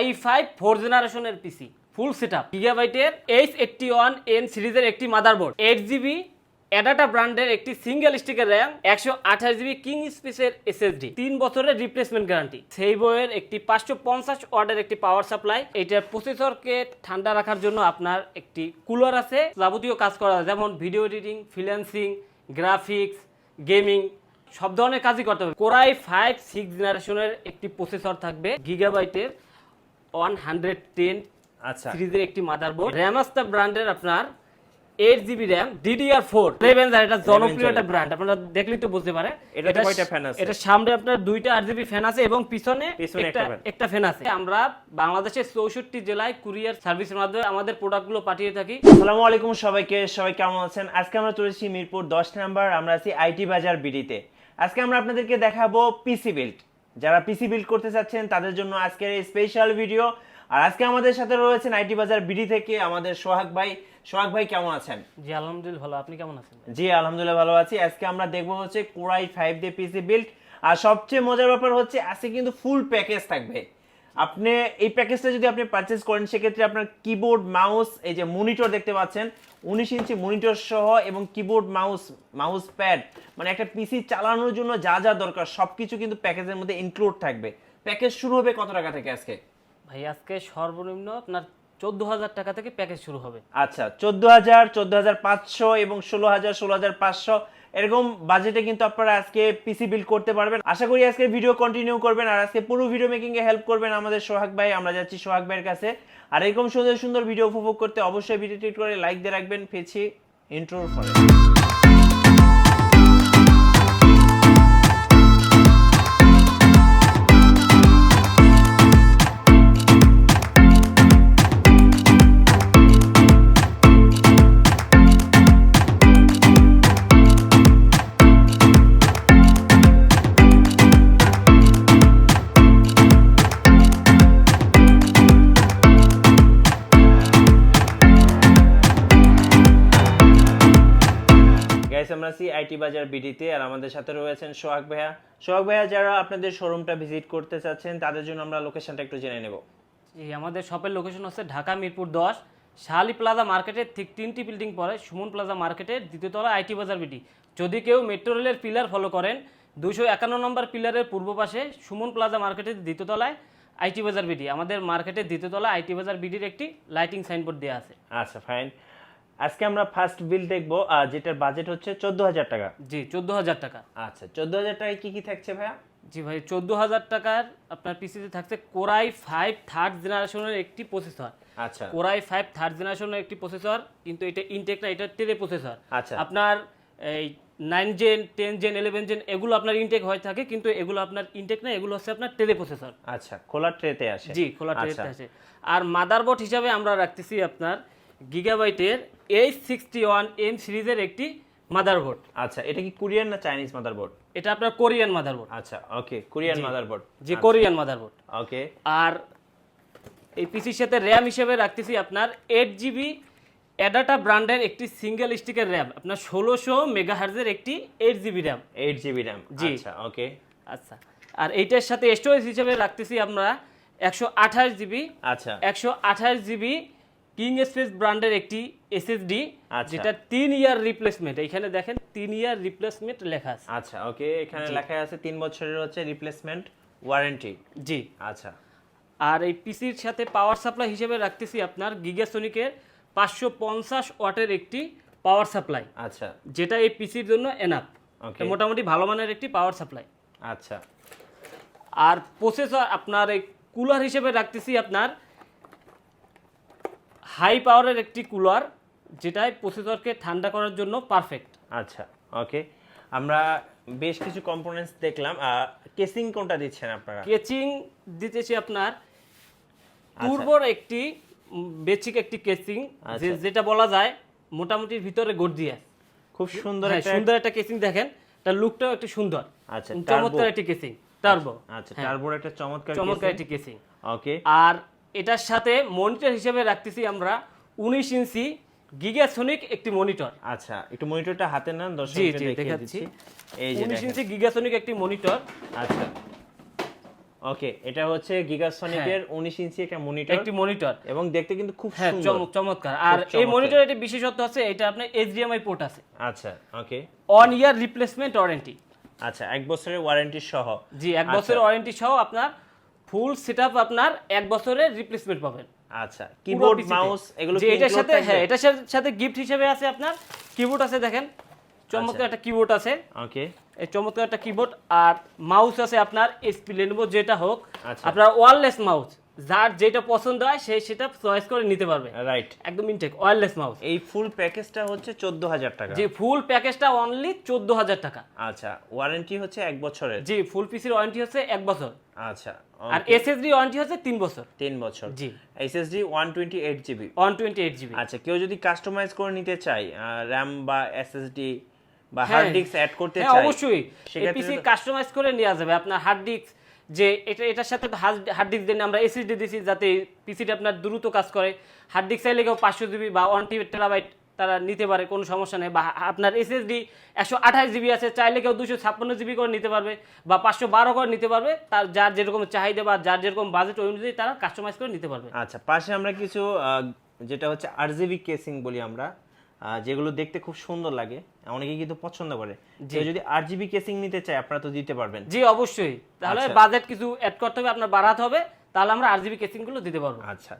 i5 4 জেনারেশনের PC full setup গিগাবাইটের H81N সিরিজের একটি মাদারবোর্ড 8GB অ্যাডাটা ব্র্যান্ডের একটি সিঙ্গেল স্টিকের র্যাম 128GB কিং স্পেসের SSD 3 বছরের রিপ্লেসমেন্ট গ্যারান্টি সেই বইয়ের একটি 550 ওয়াটের একটি পাওয়ার সাপ্লাই। এটার প্রসেসরকে ঠান্ডা রাখার জন্য আপনার একটি কুলার আছে, যাবতীয় কাজ করা যেমন video editing, freelancing, graphics, gaming সব ধরনের কাজই করতে হবে। কোর i5 6 জেনারেশনের একটি প্রসেসর থাকবে, গিগাবাইটের 110 সিরিজের একটি মাদারবোর্ড, র্যামাস্টার ব্র্যান্ডের আপনার 8GB RAM DDR4 BAZAR, এটা জনপ্রিয় একটা ব্র্যান্ড, আপনারা দেখলেই তো বুঝতে পারে। এটা কয়টা ফ্যান আছে? এটা সামনে আপনার দুইটা RGB ফ্যান আছে এবং পিছনে একটা ফ্যান আছে। আমরা বাংলাদেশের 64 জেলায় কুরিয়ার সার্ভিসের মাধ্যমে আমাদের প্রোডাক্টগুলো পাঠিয়ে থাকি। আসসালামু আলাইকুম সবাইকে, সবাই কেমন আছেন? আজকে আমরা চলেছি মিরপুর 10 নাম্বার, আমরা আছি আইটি বাজার বিডিতে। আজকে আমরা আপনাদেরকে দেখাবো পিসি বিল্ড। যারা পিসি বিল্ড করতে চাচ্ছেন তাদের জন্য আজকের এই স্পেশাল ভিডিও। আর আজকে আমাদের সাথে রয়েছেন আইটি বাজার বিডি থেকে আমাদের সোহাগ ভাই। সোহাগ ভাই কেমন আছেন? জি আলহামদুলিল্লাহ ভালো, আপনি কেমন আছেন? জি আলহামদুলিল্লাহ ভালো আছি। আজকে আমরা দেখবো হচ্ছে কোর i5 দিয়ে পিসি বিল্ড। আর সবচেয়ে মজার ব্যাপার হচ্ছে আজকে কিন্তু ফুল প্যাকেজ থাকবে। আপনি এই প্যাকেজটা যদি আপনি পারচেজ করেন সেক্ষেত্রে আপনার কিবোর্ড, মাউস, এই যে মনিটর দেখতে পাচ্ছেন 19 ইঞ্চি মনিটর সহ, এবং কিবোর্ড, মাউস প্যাড, মানে একটা পিসি চালানোর জন্য যা যা দরকার সবকিছু কিন্তু প্যাকেজের মধ্যে ইনক্লুড থাকবে। প্যাকেজ শুরু হবে কত টাকা থেকে আজকে? ভাই আজকে সর্বনিম্ন আপনার 14,000 টাকা থেকে প্যাকেজ শুরু হবে। আচ্ছা, 14,000, 14,500 এবং 16,000, 16,500 এরকম বাজেটে কিন্তু আপনারা আজকে পিসি বিল্ড করতে পারবেন। আশা করি আজকে ভিডিও কন্টিনিউ করবেন আর আজকে পুরো ভিডিও মেকিং এ হেল্প করবেন আমাদের সোহাগ ভাই। আমরা যাচ্ছি সোহাগ ভাইয়ের কাছে। আর এরকম সুন্দর সুন্দর ভিডিও উপভোগ করতে অবশ্যই ভিডিওটি করে লাইক দিয়ে রাখবেন। ফেছি ইন্ট্রোর পরে। আমরা আছি আইটি বাজার বিডিতে আর আমাদের সাথে রয়েছেন সোহাগ ভাইয়া। সোহাগ ভাইয়া, যারা আপনাদের শোরুমটা ভিজিট করতে চাচ্ছেন তাদের জন্য আমরা লোকেশনটা একটু জেনে নেব। জি, আমাদের শপের লোকেশন হচ্ছে ঢাকা মিরপুর 10 শাহালি প্লাজা মার্কেটের ঠিক 3টি বিল্ডিং পরে সুমন প্লাজা মার্কেটের দ্বিতীয় তলা আইটি বাজার বিডি। যদি কেউ মেট্রো রেলের পিলার ফলো করেন 251 নম্বর পিলারের পূর্ব পাশে সুমন প্লাজা মার্কেটের দ্বিতীয় তলায় আইটি বাজার বিডি। আমাদের মার্কেটের দ্বিতীয় তলায় আইটি বাজার বিডির একটি লাইটিং সাইনবোর্ড দেওয়া আছে। আচ্ছা ফাইন। আজকে আমরা ফার্স্ট বিল দেখবো যেটার বাজেট হচ্ছে 14,000 টাকা। জি 14,000 টাকা। আচ্ছা, 14,000 টাকায় কি কি থাকছে ভাইয়া? জি ভাই, 14,000 টাকার আপনার পিসিতে থাকছে কোর i5 থার্ড জেনারেশনের একটি প্রসেসর। আচ্ছা, কোর i5 থার্ড জেনারেশনের একটি প্রসেসর, কিন্তু এটা ইনটেক না, এটা টেলে প্রসেসর। আচ্ছা, আপনার এই 9 জেন, 10 জেন, 11 জেন এগুলো আপনার ইনটেক হয়ে থাকে, কিন্তু এগুলো আপনার ইনটেক না, এগুলো হচ্ছে আপনার টেলে প্রসেসর। আচ্ছা, খোলা ট্রেতে আসে। জি, খোলা ট্রেতে আসে। আর মাদারবোর্ড হিসাবে আমরা রাখতেছি আপনার গিগাবাইটের H61N সিরিজের একটি মাদারবোর্ড। আচ্ছা, এটা কি কোরিয়ান না চাইনিজ মাদারবোর্ড? এটা আপনার কোরিয়ান মাদারবোর্ড। আচ্ছা, ওকে, কোরিয়ান মাদারবোর্ড। জি, কোরিয়ান মাদারবোর্ড। ওকে। আর এই পিসির সাথে র্যাম হিসেবে রাখতেছি আপনার 8GB অ্যাডাটা ব্র্যান্ডের একটি সিঙ্গেল স্টিকের র্যাম, আপনার 1600 মেগাহার্জের একটি 8GB র্যাম। 8GB RAM. জি, আচ্ছা, ওকে। আচ্ছা, আর এইটার সাথে স্টোরেজ হিসেবে রাখতেছি আমরা 128GB। আচ্ছা, 128GB কিং স্পেস ব্র্যান্ডের একটি SSD, যেটা 3 ইয়ার রিপ্লেসমেন্ট। এখানে দেখেন 3 ইয়ার রিপ্লেসমেন্ট লেখা আছে। আচ্ছা, ওকে, এখানে লেখা আছে 3 বছরের হচ্ছে রিপ্লেসমেন্ট ওয়ারেন্টি। জি, আচ্ছা। আর এই পিসির সাথে পাওয়ার সাপ্লাই হিসেবে রাখতেছি আপনার গিগাসনিকের 550 ওয়াটের একটি পাওয়ার সাপ্লাই। আচ্ছা, যেটা এই পিসির জন্য এনাফ। ওকে, মোটামুটি ভালো মানের একটি পাওয়ার সাপ্লাই। আচ্ছা। আর প্রসেসর আপনার এই কুলার হিসেবে রাখতেছি আপনার হাই পাওয়ারের একটি কুলার, যেটাই প্রসেসরকে ঠান্ডা করার জন্য পারফেক্ট। আচ্ছা, ওকে। আমরা বেশ কিছু কম্পোনেন্টস দেখলাম। কেসিং কোনটা দিচ্ছেন আপনারা? কেচিং দিতেছি আপনার টুরবোর একটি বেসিক একটি কেসিং, যেটা বলা যায় মোটামুটি ভিতরে গর্জিয়াস, খুব সুন্দর একটা কেসিং। দেখেন তার লুকটাও একটু সুন্দর। আচ্ছা, চমৎকার একটি কেসিং, টার্বো। আচ্ছা, টার্বোর একটা চমৎকার একটি কেসিং। ওকে। আর এটার সাথে মনিটর হিসেবে রাখতেছি আমরা 19 ইঞ্চি গিগাসনিক একটি মনিটর। আচ্ছা, একটু মনিটরটা হাতে নেন, দর্শকদের দেখিয়ে দিচ্ছি। এই যে 19 ইঞ্চি গিগাসনিক একটি মনিটর। আচ্ছা, ওকে, এটা হচ্ছে গিগাসনিকের 19 ইঞ্চি একটা মনিটর, একটি মনিটর, এবং দেখতে কিন্তু খুব হ্যাঁ সুন্দর চমৎকার। আর এই মনিটরের একটি বিশেষত্ব আছে, এটা আপনার এইচডিএমআই পোর্ট আছে। আচ্ছা ওকে, 1 ইয়ার রিপ্লেসমেন্ট ওয়ারেন্টি। আচ্ছা 1 বছরের ওয়ারেন্টি সহ। জি 1 বছরের ওয়ারেন্টি সহ আপনার ফুল সেটআপ আপনার 1 বছরের রিপ্লেসমেন্ট পাবেন। আচ্ছা, কিবোর্ড মাউস এগুলো কি এটার সাথে, হ্যাঁ এটার সাথে গিফট হিসেবে আছে আপনার কিবোর্ড আছে, দেখেন চমৎকার একটা কিবোর্ড আছে। ওকে, এই চমৎকার একটা কিবোর্ড আর মাউস আছে আপনার এসপি লেনোভো যেটা হোক, আচ্ছা। আপনার ওয়্যারলেস মাউস, যার যেটা পছন্দ হয় সেটা চয়েস করে নিতে পারবে। রাইট, একদম ইনটেক ওয়্যারলেস মাউস। এই ফুল প্যাকেজটা হচ্ছে 14000 টাকা। জি ফুল প্যাকেজটা অনলি 14000 টাকা। আচ্ছা, ওয়ারেন্টি হচ্ছে 1 বছরের। জি ফুল পিসির ওয়ারেন্টি হচ্ছে 1 বছর। আচ্ছা, আর এসএসডি ওয়ারেন্টি হচ্ছে 3 বছর। 3 বছর। জি এসএসডি 128 জিবি। 128 জিবি। আচ্ছা, কেউ যদি কাস্টমাইজ করে নিতে চায় র্যাম বা এসএসডি বা হার্ড ডিস্ক অ্যাড করতে চায়, হ্যাঁ অবশ্যই সেক্ষেত্রে পিসি কাস্টমাইজ করে নেওয়া যাবে। আপনার হার্ড ডিস্ক, যে এটার সাথে হার্ড ডিস্ক দেন আমরা এসএসডি দিছি যাতে পিসিটা আপনার দ্রুত কাজ করে। হার্ড ডিস্ক চাইলে কেউ 500 জিবি বা 1 টেরাবাইট তারা নিতে পারে, কোনো সমস্যা নেই। বা আপনার এসএসডি 128 জিবি আছে, চাইলে কেউ 256 জিবি করে নিতে পারবে বা 512 করে নিতে পারবে। তার যার যেরকম চাহিদা বা যার যেরকম বাজেট ওই অনুযায়ী তারা কাস্টমাইজ করে নিতে পারবে। আচ্ছা, পাশে আমরা কিছু যেটা হচ্ছে আরজিবি কেসিং বলি আমরা, যেগুলো দেখতে খুব সুন্দর লাগে, অনেকে কিন্তু পছন্দ করে। কেউ যদি আরজিবি কেসিং নিতে চায় আপনারা তো দিতে পারবেন। জি অবশ্যই, তাহলে বাজেট কিছু অ্যাড করতে হবে, আপনার বাড়াতে হবে, তাহলে আমরা আরজিবি কেসিং গুলো দিতে পারবো। আচ্ছা,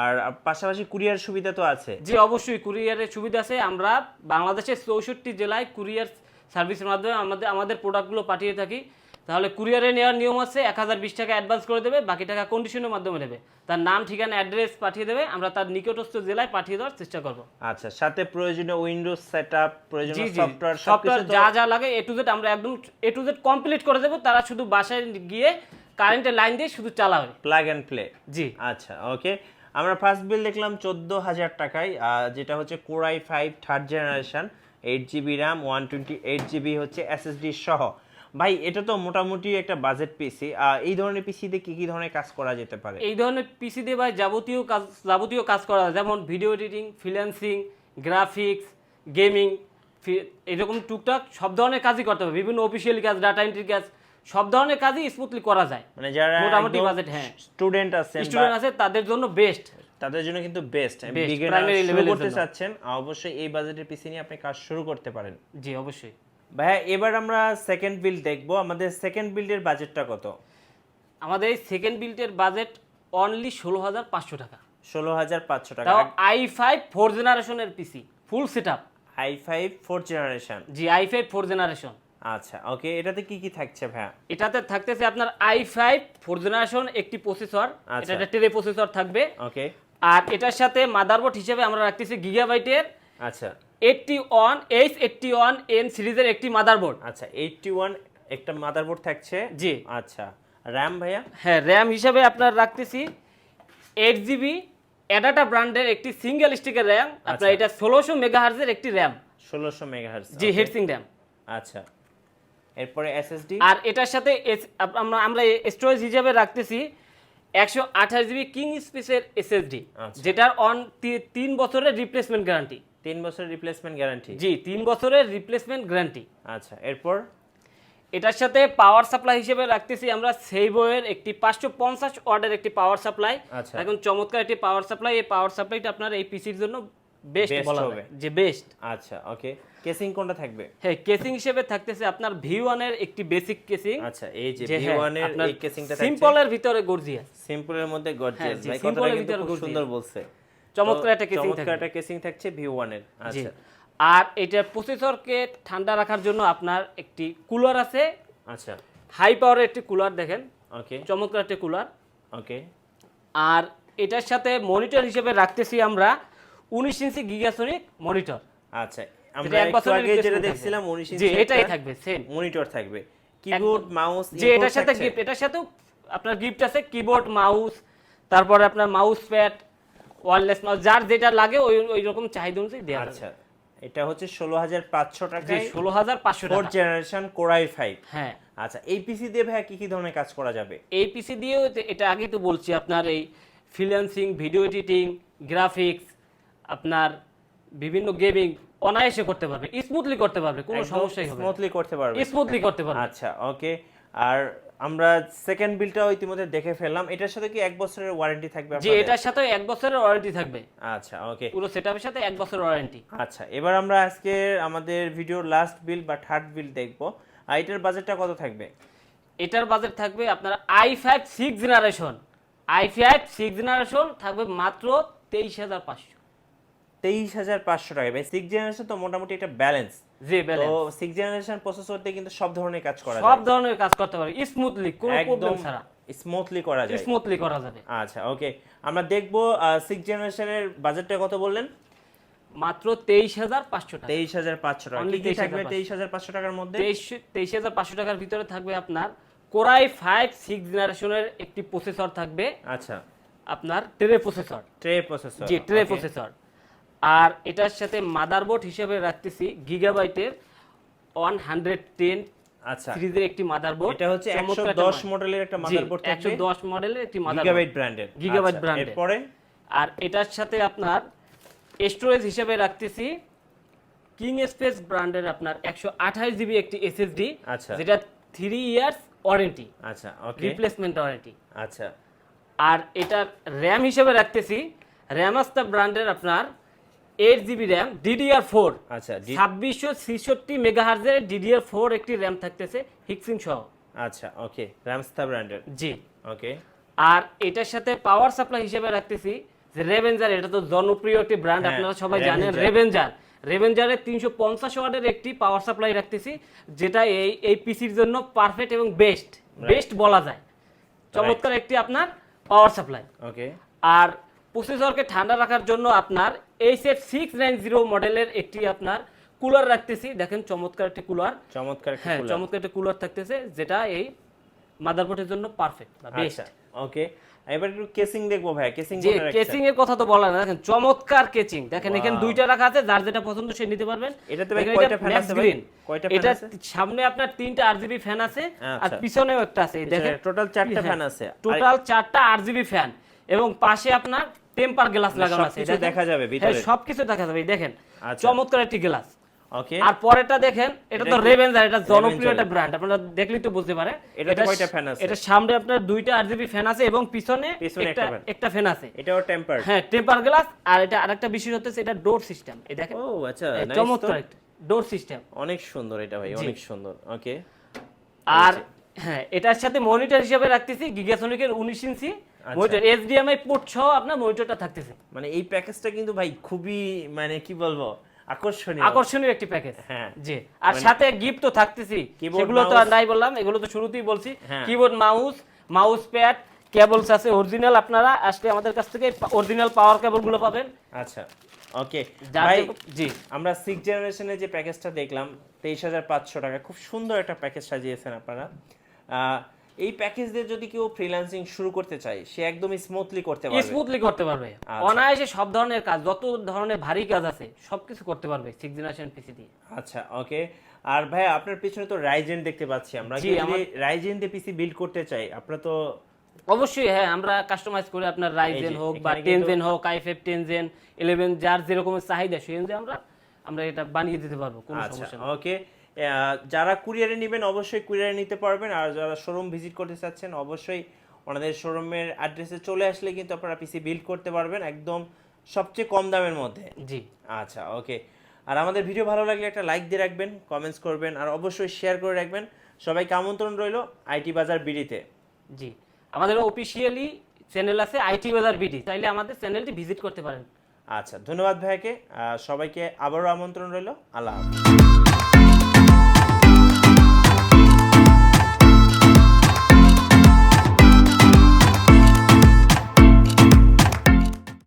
আর পাশাপাশি কুরিয়ার সুবিধা তো আছে। জি অবশ্যই কুরিয়ারের সুবিধা আছে। আমরা বাংলাদেশের 64 জেলায় কুরিয়ার সার্ভিসের মাধ্যমে আমাদের প্রোডাক্টগুলো পাঠিয়ে থাকি। তাহলে কুরিয়ারে নেওয়ার নিয়ম আছে 1020 টাকা অ্যাডভান্স করে দেবে, বাকি টাকা কন্ডিশনের মাধ্যমে নেবে। তার নাম, ঠিকানা, অ্যাড্রেস পাঠিয়ে দেবে, আমরা তার নিকটস্থ জেলায় পাঠিয়ে দেওয়ার চেষ্টা করব। আচ্ছা, সাথে প্রয়োজনীয় উইন্ডোজ সেটআপ, প্রয়োজনীয় সফটওয়্যার যা যা লাগে এ টু জেড আমরা একদম এ টু জেড কমপ্লিট করে দেব। তারা শুধু বাসায় গিয়ে কারেন্টের লাইন দিয়ে শুধু চালাবে, প্লাগ এন্ড প্লে। জি আচ্ছা ওকে, আমরা ফার্স্ট বিল দেখলাম 14000 টাকায়, যেটা হচ্ছে Core i5 third generation, 8 GB RAM, 128 GB হচ্ছে এসএসডি সহ। ভাই এটা তো মোটামুটি একটা বাজেট পিসি। এই ধরনের পিসিতে কি কি ধরনের কাজ করা যেতে পারে? এই ধরনের পিসি দিয়ে ভাই যাবতীয় কাজ করা যায়, যেমন video editing, freelancing, graphics, gaming, এরকম টুকটাক সব ধরনের কাজই করতে হবে। বিভিন্ন অফিসিয়াল কাজ, ডাটা এন্ট্রি কাজ, সব ধরনের কাজই স্মুথলি করা যায়। মানে যারা মোটামুটি বাজেট, হ্যাঁ স্টুডেন্ট আছে তাদের জন্য বেস্ট, তাদের জন্য কিন্তু বেস্ট। বিগিনার শুরু করতে চাচ্ছেন, অবশ্যই এই বাজেটের পিসি নিয়ে আপনি কাজ শুরু করতে পারেন। জি অবশ্যই। ভাইয়া এবার আমরা সেকেন্ড বিল্ড দেখবো। আমাদের সেকেন্ড বিল্ডের বাজেটটা কত? আমাদের এই সেকেন্ড বিল্ডের বাজেট অনলি 16500 টাকা। 16500 টাকা। তাও i5 4 জেনারেশনের PC, full setup. i5 4 generation. জি i5 4 জেনারেশন। আচ্ছা ওকে, এটাতে কি কি থাকছে ভাইয়া? এটাতে থাকতেছে আপনার i5 4 জেনারেশন একটি প্রসেসর, এটা একটা টেলে প্রসেসর থাকবে। ওকে, আর এটার সাথে মাদারবোর্ড হিসেবে আমরা রাখতেছি গিগাবাইটের আচ্ছা 81H81N সিরিজের একটি মাদারবোর্ড। আচ্ছা 81 একটা মাদারবোর্ড থাকছে। জি আচ্ছা, র্যাম ভাইয়া? হ্যাঁ র্যাম হিসাবে আপনার রাখতেছি 8GB অ্যাডাটা ব্র্যান্ডের একটি সিঙ্গেল স্টিকের র্যাম। আপনার এটা 1600 মেগাহার্জের একটি র্যাম। 1600 মেগাহার্জ। জি হিটসিং র্যাম। আচ্ছা, এরপরে এসএসডি। আর এটার সাথে আমরা স্টোরেজ হিসাবে রাখতেছি 128GB কিং স্পেসের এসএসডি, যেটার 3 বছরের রিপ্লেসমেন্ট গ্যারান্টি। 3 বছরের রিপ্লেসমেন্ট গ্যারান্টি? জি 3 বছরের রিপ্লেসমেন্ট গ্যারান্টি। আচ্ছা, এরপর এটার সাথে পাওয়ার সাপ্লাই হিসেবে রাখতেছি আমরা সেইবোয়ের একটি 550 ওয়াটের একটি পাওয়ার সাপ্লাই। এখন চমৎকার একটি পাওয়ার সাপ্লাই। এই পাওয়ার সাপ্লাইটা আপনার এই পিসির জন্য বেস্ট বলা হবে, যে বেস্ট। আচ্ছা ওকে, কেসিং কোনটা থাকবে? হ্যাঁ কেসিং হিসেবে থাকতেছে আপনার V1 এর একটি বেসিক কেসিং। আচ্ছা, এই যে V1 এর এই কেসিংটা থাকছে সিম্পলের ভিতরে গর্জিয়াস। সিম্পলের মধ্যে গর্জিয়াস, ভাই সিম্পলের কথাটা ভিতরে কিন্তু খুব সুন্দর বলছে। চমৎকার একটা কেসিং থাকবে, চমৎকার একটা কেসিং থাকছে V1 এর। আচ্ছা, আর এটার প্রসেসরকে ঠান্ডা রাখার জন্য আপনার একটি কুলার আছে। আচ্ছা, হাই পাওয়ারের একটি কুলার দেখেন, ওকে চমৎকার একটি কুলার। ওকে, আর এটার সাথে মনিটর হিসেবে রাখতেছি আমরা 19 ইঞ্চি গিগাসনিক মনিটর। আচ্ছা, আমরা একটু আগে যেটা দেখছিলাম 19 ইঞ্চি, জি এটাই থাকবে, সেম মনিটর থাকবে, কিবোর্ড মাউস। জি এটার সাথে গিফট, এটার সাথেও আপনার গিফট আছে, কিবোর্ড মাউস, তারপরে আপনার মাউস প্যাড, ওয়্যারলেস মাউস, যার যেটা লাগে ওই রকম চাহিদা অনুযায়ী দেয়া আছে। আচ্ছা, এটা হচ্ছে 16500 টাকায়, 16500 টাকা, 4 জেনারেশন Core i5। হ্যাঁ আচ্ছা, এই পিসি দিয়ে ভাই কি কি ধরনের কাজ করা যাবে? এই পিসি দিয়েও এটা আগে তো বলছি, আপনার এই ফ্রিল্যান্সিং, ভিডিও এডিটিং, গ্রাফিক্স, আপনার বিভিন্ন গেমিং অনায়াসে করতে পারবে, স্মুথলি করতে পারবে, কোনো সমস্যাই হবে না, স্মুথলি করতে পারবে, স্মুথলি করতে পারবে। আচ্ছা ওকে, আর আমরা সেকেন্ড বিলটাও ইতিমধ্যে দেখে ফেললাম। এটার সাথে কি 1 বছরের ওয়ারেন্টি থাকবে জি, আপনাদের? এটার সাথে 1 বছরের ওয়ারেন্টি থাকবে। আচ্ছা, ওকে। পুরো সেটআপের সাথে 1 বছরের ওয়ারেন্টি। আচ্ছা, এবার আমরা আজকে আমাদের ভিডিওর লাস্ট বিল বা থার্ড বিল দেখব। আর এটার বাজেটটা কত থাকবে? এটার বাজেট থাকবে আপনার i5 6 জেনারেশন, i5 6 জেনারেশন থাকবে মাত্র 23500। 23500 টাকা। ভাই 6 জেনারেশন তো মোটামুটি এটা ব্যালেন্স। জি, ব্যালেন্স। তো 6 জেনারেশন প্রসেসর দিয়ে কিন্তু সব ধরনের কাজ করা যায়, সব ধরনের কাজ করতে পারে স্মুথলি, কোনো প্রবলেম ছাড়া স্মুথলি করা যায়, স্মুথলি করা যাবে। আচ্ছা, ওকে। আমরা দেখব 6 জেনারেশনের বাজেটটা কত বললেন? মাত্র 23500 টাকা। 23500 টাকা। Only কি থাকবে 23500 23500 টাকার মধ্যে? 23500 টাকার ভিতরে থাকবে আপনার কোরাই 5 6 জেনারেশনের একটি প্রসেসর থাকবে। আচ্ছা, আপনার ট্রে প্রসেসর। Tray processor. জি, ট্রে প্রসেসর। আর এটার সাথে মাদারবোর্ড হিসেবে রাখতেছি গিগাবাইটের 110 আচ্ছা, সিরিজের একটি মাদারবোর্ড। এটা হচ্ছে 110 মডেলের একটা মাদারবোর্ড থাকবে। 110 মডেলের একটি মাদারবোর্ড, গিগাবাইট ব্র্যান্ডের। গিগাবাইট ব্র্যান্ডের। এরপরে আর এটার সাথে আপনার স্টোরেজ হিসেবে রাখতেছি কিং স্পেস ব্র্যান্ডের আপনার 128 জিবি একটি এসএসডি, আচ্ছা, যেটা 3 ইয়ার্স ওয়ারেন্টি, আচ্ছা, ওকে, রিপ্লেসমেন্ট ওয়ারেন্টি। আচ্ছা। আর এটার র‍্যাম হিসেবে রাখতেছি র্যামাস্তা ব্র্যান্ডের আপনার 8 জিবি র‍্যাম DDR4, আচ্ছা, 2666 মেগাহার্জের DDR4 একটি র‍্যাম থাকতেছে হিক্সিং সহ। আচ্ছা, ওকে, র্যামস্তা ব্র্যান্ডের। জি, ওকে। আর এটার সাথে পাওয়ার সাপ্লাই হিসেবে রাখতেছি যে রেভেঞ্জার, এটা তো জনপ্রিয় একটি ব্র্যান্ড, আপনারা সবাই জানেন। রেভেঞ্জারের 350 ওয়াটের একটি পাওয়ার সাপ্লাই রাখতেছি, যেটা এই পিসির জন্য পারফেক্ট এবং বেস্ট বলা যায়। চমৎকার একটি আপনার পাওয়ার সাপ্লাই। ওকে। আর প্রসেসরকে ঠান্ডা রাখার জন্য আপনার HF690 মডেলের একটি আপনার কুলার রাখতেছি। দেখেন চমৎকার একটি কুলার, চমৎকার, হ্যাঁ, চমৎকার একটি কুলার থাকতেছে, যেটা এই মাদারবোর্ডের জন্য পারফেক্ট বা বেস্ট। ওকে। এবার একটু কেসিং দেখবো ভাই। কেসিং যে কেসিং এর কথা তো বলা না, দেখেন চমৎকার কেসিং। দেখেন এখানে দুইটা রাখা আছে, যার যেটা পছন্দ সে নিতে পারবেন। এটাতে ভাই কয়টা ফ্যান আছে ভাই? কয়টা ফ্যান এটা আছে? সামনে আপনার 3টা RGB ফ্যান আছে, আর আচ্ছা, পিছনেও একটা আছে। দেখেন টোটাল 4টা ফ্যান আছে। টোটাল 4টা RGB ফ্যান, এবং পাশে আপনার টেম্পার গ্লাস লাগানো আছে। সবকিছু দেখা যাবে ভিতরে, হ্যাঁ, সবকিছু দেখা যাবে। দেখেন আচ্ছা, চমৎকার একটি গ্লাস। ওকে। আর পরেরটা দেখেন, এটা তো রেভেঞ্জার, এটা জনপ্রিয় একটা ব্র্যান্ড, আপনারা দেখলেই তো বুঝতে পারে। এটাতে কয়টা ফ্যান আছে? এটা সামনে আপনার 2টা RGB ফ্যান আছে, এবং পিছনে একটা ফ্যান আছে। এটাও টেম্পারড। হ্যাঁ, টেম্পার গ্লাস। আর এটা আরেকটা বিষয় হচ্ছে, এটা ডোর সিস্টেম। এই দেখেন, ও আচ্ছা, চমৎকার একটা ডোর সিস্টেম, অনেক সুন্দর এটা ভাই, অনেক সুন্দর। ওকে। আর হ্যাঁ, এটার সাথে মনিটর হিসেবে রাখতেছি গিগাসনিকের 19 ইঞ্চি মনিটর, HDMI পোর্ট সহ আপনার মনিটরটা থাকতেছে। মানে এই প্যাকেজটা কিন্তু ভাই খুবই, মানে কি বলবো, আকর্ষণীয় একটি প্যাকেজ। হ্যাঁ, জি। আর সাথে গিফট তো থাকতেছি, সেগুলো তো আর নাই বললাম, এগুলো তো শুরুতেই বলছি। কিবোর্ড, মাউস প্যাড, কেবলস আছে অরিজিনাল। আপনারা আসলে আমাদের কাছ থেকে অরিজিনাল পাওয়ার কেবলগুলো পাবেন। আচ্ছা, ওকে ভাই। জি, আমরা 6 জেনারেশনের যে প্যাকেজটা দেখলাম 23500 টাকা, খুব সুন্দর একটা প্যাকেজ সাজিয়েছেন আপনারা। এই প্যাকেজ দিয়ে যদি কেউ ফ্রিল্যান্সিং শুরু করতে চায়, সে একদম স্মুথলি করতে পারবে। অনায়াসে সব ধরনের কাজ, যত ধরনের ভারী কাজ আছে সবকিছু করতে পারবে 6 জেনারেশন পিসি দিয়ে। আচ্ছা, ওকে। আর ভাই আপনার পিছনে তো রাইজেন দেখতে পাচ্ছি আমরা, যদি রাইজেন দিয়ে পিসি বিল্ড করতে চাই, আপনারা তো অবশ্যই, হ্যাঁ, আমরা কাস্টমাইজ করে আপনার রাইজেন হোক বা 10 জেন হোক, i5 10 জেন 11, যার যেরকম চাহিদা সেই অনুযায়ী আমরা এটা বানিয়ে দিতে পারবো, কোনো সমস্যা নেই। ওকে। যারা কুরিয়ারে নেবেন অবশ্যই কুরিয়ারে নিতে পারবেন, আর যারা শোরুম ভিজিট করতে চাচ্ছেন অবশ্যই ওনাদের শোরুমের অ্যাড্রেসে চলে আসলে কিন্তু আপনারা পিসি বিল্ড করতে পারবেন একদম সবচেয়ে কম দামের মধ্যে। জি, আচ্ছা, ওকে। আর আমাদের ভিডিও ভালো লাগলে একটা লাইক দিয়ে রাখবেন, কমেন্টস করবেন, আর অবশ্যই শেয়ার করে রাখবেন। সবাইকে আমন্ত্রণ রইল আইটি বাজার বিডিতে। জি, আমাদের অফিশিয়ালি চ্যানেল আছে আইটি বাজার বিডি, চাইলে আমাদের চ্যানেলটি ভিজিট করতে পারেন। আচ্ছা, ধন্যবাদ ভাইকে। সবাইকে আবারও আমন্ত্রণ রইল। আল্লাহ হাফেজ।